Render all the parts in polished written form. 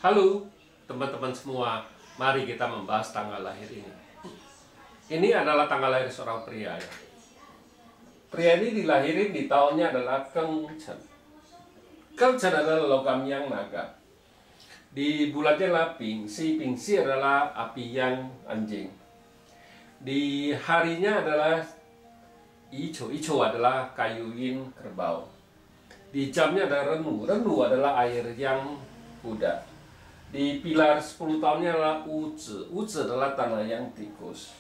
Halo teman-teman semua, mari kita membahas tanggal lahir ini. Ini adalah tanggal lahir seorang pria ya. Pria ini dilahirin di tahunnya adalah Kengchen. Kengchen adalah logam yang naga. Di bulannya adalah Pingsi. Pingsi adalah api yang anjing. Di harinya adalah Icho. Icho adalah kayu yin kerbau. Di jamnya ada Renu. Renu adalah air yang kuda. Di pilar 10 tahunnya adalah Uzi. Uzi adalah tanah yang tikus.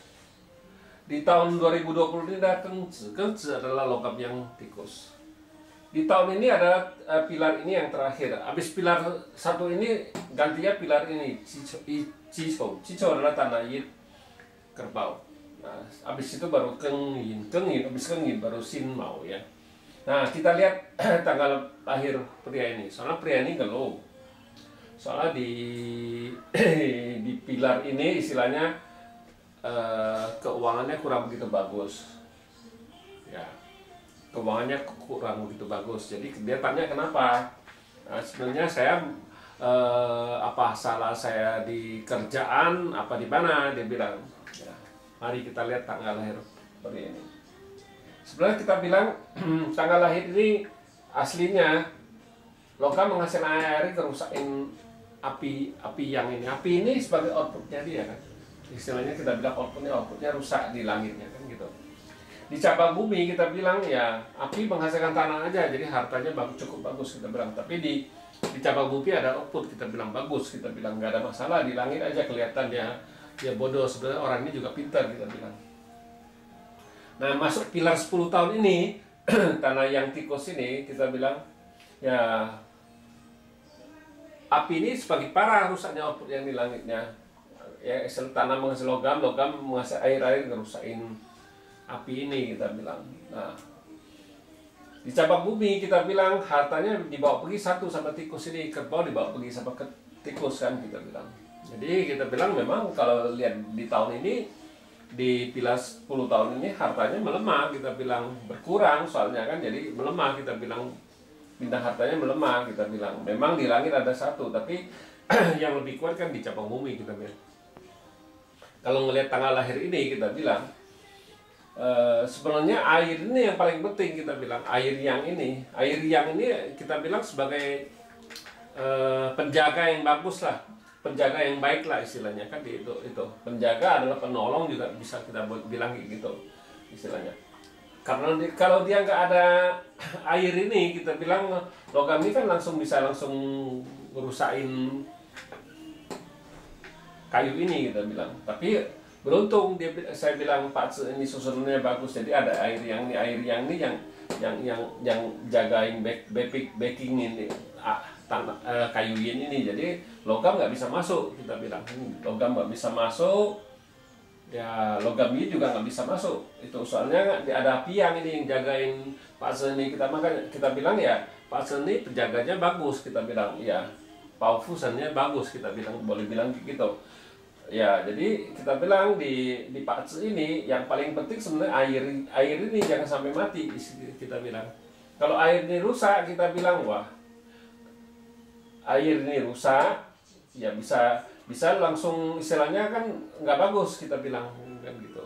Di tahun 2020 ini ada Kengzi. Kengzi adalah logam yang tikus. Di tahun ini ada pilar ini yang terakhir. Habis pilar satu ini gantinya pilar ini Cico. Cico adalah tanah yin kerbau. Nah, habis itu baru Kengyin. Kengyin, habis Kengyin baru Sin Mau ya. Nah, kita lihat tanggal lahir pria ini. Soalnya pria ini gelow. Soalnya di pilar ini istilahnya keuangannya kurang begitu bagus. Ya, keuangannya kurang begitu bagus. Jadi dia tanya kenapa? Nah, sebenarnya saya apa salah saya di kerjaan apa di mana? Dia bilang. Ya, mari kita lihat tanggal lahir pria ini. Sebenarnya kita bilang tanggal lahir ini aslinya logam menghasilkan air kerusakin api yang ini. Api ini sebagai outputnya dia kan. Istilahnya kita bilang outputnya rusak di langitnya kan gitu. Di cabang bumi kita bilang ya api menghasilkan tanah aja, jadi hartanya cukup bagus kita bilang. Tapi di cabang bumi ada output, kita bilang bagus, kita bilang nggak ada masalah. Di langit aja kelihatan dia bodoh, sebenarnya orang ini juga pintar kita bilang. Nah, masuk pilar 10 tahun ini tanah yang tikus ini kita bilang ya api ini sebagai parah rusaknya output yang di langitnya. Ya, tanah menghasil logam menghasil air ngerusakin api ini kita bilang. Nah, di cabang bumi kita bilang hartanya dibawa pergi satu sama tikus ini, kerbau dibawa pergi sama tikus kan kita bilang. Jadi kita bilang memang kalau lihat di tahun ini di pilar 10 tahun ini hartanya melemah, kita bilang berkurang soalnya kan, jadi melemah kita bilang. Bintang hartanya melemah kita bilang. Memang di langit ada satu, tapi yang lebih kuat kan di cabang bumi kita bilang. Kalau ngelihat tanggal lahir ini kita bilang sebenarnya air ini yang paling penting kita bilang. Air yang ini kita bilang sebagai penjaga yang bagus lah, penjaga yang baik lah istilahnya kan itu. Penjaga adalah penolong juga bisa kita bilang gitu istilahnya. Karena kalau dia nggak ada air ini, kita bilang logam ini kan bisa langsung ngerusain kayu ini kita bilang. Tapi beruntung saya bilang Pak ini susunannya bagus, jadi ada air yang ini yang jagain backing ini kayu ini, jadi logam nggak bisa masuk kita bilang. Logam nggak bisa masuk. Ya logam ini juga nggak bisa masuk itu soalnya ada api yang ini yang jagain Pak Seni. Kita bilang ya Pak Seni penjaganya bagus kita bilang, ya Paufusannya bagus kita bilang, boleh bilang gitu ya. Jadi kita bilang di Pak Seni ini yang paling penting sebenarnya air ini jangan sampai mati kita bilang. Kalau air ini rusak kita bilang wah air ini rusak ya bisa langsung istilahnya kan nggak bagus kita bilang kan gitu.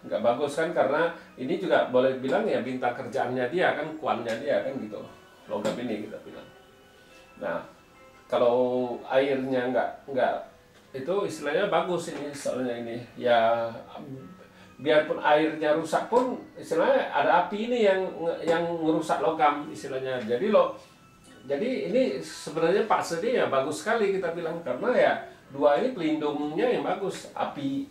Nggak bagus kan, karena ini juga boleh bilang ya bintang kerjaannya dia kan, kuannya dia kan gitu logam ini kita bilang. Nah kalau airnya nggak itu istilahnya bagus ini soalnya ini ya, biarpun airnya rusak pun istilahnya ada api ini yang ngerusak logam istilahnya. Jadi ini sebenarnya Pak Sedi ya bagus sekali kita bilang, karena ya dua ini pelindungnya yang bagus. Api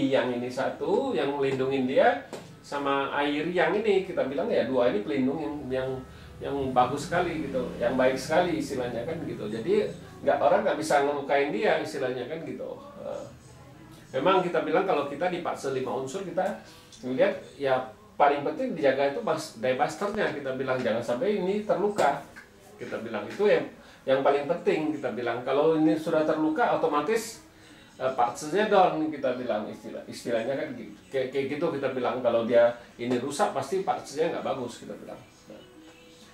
yang ini satu yang melindungi dia, sama air yang ini kita bilang ya dua ini pelindung yang bagus sekali gitu, yang baik sekali istilahnya kan gitu. Jadi orang nggak bisa ngelukain dia istilahnya kan gitu. Memang kita bilang kalau kita di fase 5 unsur kita melihat ya paling penting dijaga itu diemasternya kita bilang, jangan sampai ini terluka. Kita bilang itu yang paling penting kita bilang. Kalau ini sudah terluka otomatis partsnya down kita bilang, istilahnya kan kayak gitu kita bilang. Kalau dia ini rusak pasti partsnya nggak bagus kita bilang. Nah,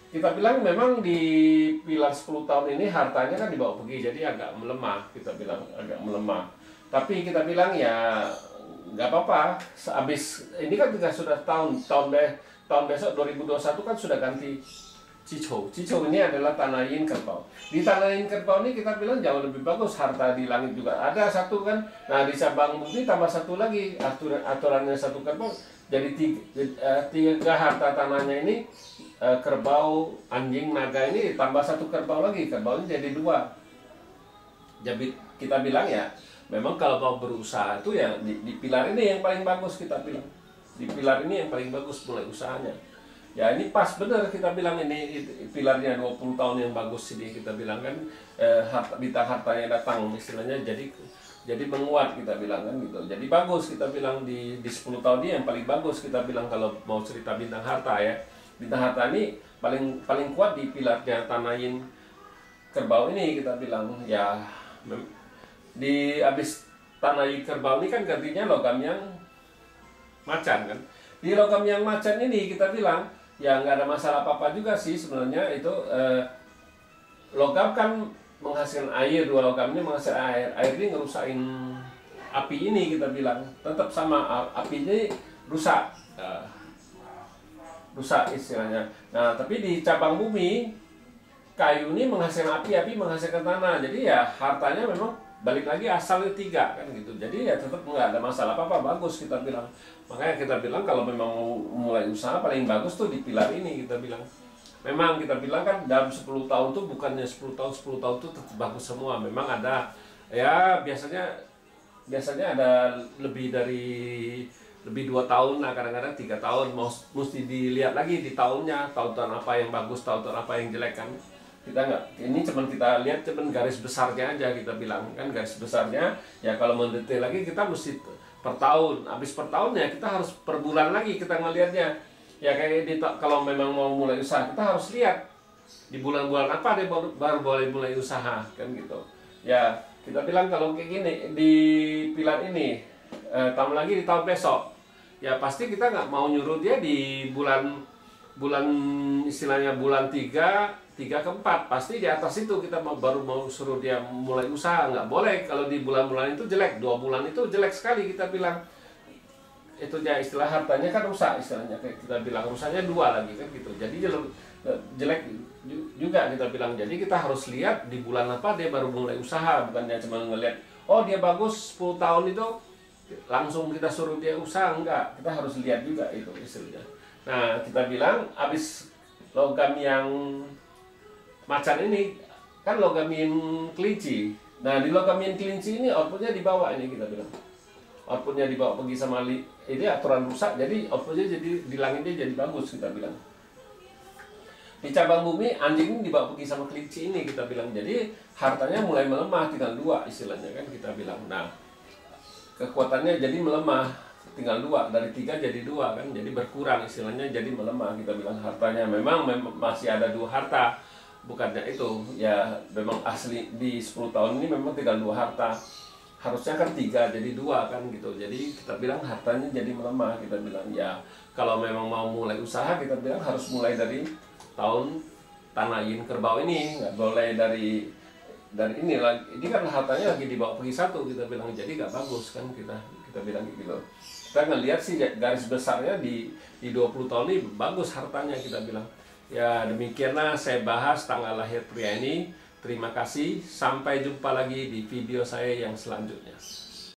kita bilang memang di pilar 10 tahun ini hartanya kan dibawa pergi, jadi agak melemah, kita bilang agak melemah. Tapi kita bilang ya nggak apa-apa, habis ini kan juga sudah tahun besok 2021 kan sudah ganti Cicou. Cicou ini adalah tanah yin kerbau. Di tanah yin kerbau ini kita bilang jauh lebih bagus, harta di langit juga ada satu kan. Nah di cabang bumi tambah satu lagi, aturannya satu kerbau, jadi tiga harta tanahnya ini, kerbau, anjing, naga ini tambah satu kerbau lagi, kerbau ini jadi dua. Jadi kita bilang ya, memang kalau mau berusaha itu ya di pilar ini yang paling bagus, kita bilang. Di pilar ini yang paling bagus mulai usahanya. Ya ini pas bener kita bilang, ini pilarnya 20 tahun yang bagus ini, kita bilang kan, bintang hartanya datang istilahnya, jadi menguat kita bilang kan gitu. Jadi bagus kita bilang di 10 tahun ini yang paling bagus kita bilang kalau mau cerita bintang harta ya. Bintang harta ini paling kuat di pilarnya tanah yin kerbau ini, kita bilang ya. Di habis tanah yin kerbau ini kan gantinya logam yang macan kan. Di logam yang macan ini kita bilang ya nggak ada masalah apa-apa juga sih sebenarnya itu. Logam kan menghasilkan air, dua logam ini menghasilkan air ini ngerusakin api ini, kita bilang tetap sama api ini rusak, rusak istilahnya. Nah tapi di cabang bumi kayu ini menghasilkan api menghasilkan tanah, jadi ya hartanya memang balik lagi asalnya tiga kan gitu. Jadi ya tetap nggak ada masalah apa-apa, bagus kita bilang. Makanya kita bilang kalau memang mau mulai usaha paling bagus tuh di pilar ini, kita bilang. Memang kita bilang kan dalam 10 tahun tuh bukannya 10 tahun tuh tetap bagus semua. Memang ada ya biasanya ada lebih 2 tahun lah, kadang-kadang 3 tahun mesti dilihat lagi di tahunnya, tahun-tahun apa yang bagus, tahun-tahun apa yang jelek kan. Kita nggak, ini kita lihat garis besarnya aja, kita bilang kan garis besarnya ya. Kalau mendetail lagi kita mesti per tahun, habis per tahun ya kita harus per bulan lagi kita ngelihatnya ya. Kayak kalau memang mau mulai usaha kita harus lihat di bulan-bulan apa dia baru boleh mulai usaha kan gitu ya. Kita bilang kalau kayak gini di pilar ini, tambah lagi di tahun besok ya, pasti kita nggak mau nyuruh dia di bulan istilahnya bulan 3 ke 4, pasti di atas itu kita baru mau suruh dia mulai usaha. Nggak boleh kalau di bulan-bulan itu jelek, 2 bulan itu jelek sekali kita bilang. Itu ya istilah hartanya kan rusak istilahnya, kayak kita bilang rusaknya 2 lagi kan gitu. Jadi jelek juga kita bilang. Jadi kita harus lihat di bulan apa dia baru mulai usaha, bukannya cuma ngelihat oh dia bagus 10 tahun itu langsung kita suruh dia usaha, enggak. Kita harus lihat juga itu istilahnya. Nah kita bilang habis logam yang macan ini kan logam yang kelinci. Nah di logam yang kelinci ini outputnya dibawa ini, kita bilang outputnya dibawa pergi sama ini aturan rusak, jadi outputnya jadi di langitnya jadi bagus, kita bilang. Di cabang bumi anjing ini dibawa pergi sama kelinci ini, kita bilang. Jadi hartanya mulai melemah, tinggal 2 istilahnya kan kita bilang. Nah kekuatannya jadi melemah, tinggal 2, dari 3 jadi 2 kan, jadi berkurang istilahnya, jadi melemah kita bilang hartanya. Memang masih ada 2 harta, bukannya itu ya, memang asli di 10 tahun ini memang tinggal 2 harta, harusnya kan 3 jadi 2 kan gitu. Jadi kita bilang hartanya jadi melemah, kita bilang ya. Kalau memang mau mulai usaha kita bilang harus mulai dari tahun tanah yin kerbau ini, nggak boleh dari ini lagi. Ini kan hartanya lagi dibawa pergi 1, kita bilang, jadi nggak bagus kan, kita bilang gitu. Kita ngelihat sih garis besarnya di 20 tahun ini bagus hartanya, kita bilang. Ya demikianlah saya bahas tanggal lahir pria ini. Terima kasih, sampai jumpa lagi di video saya yang selanjutnya.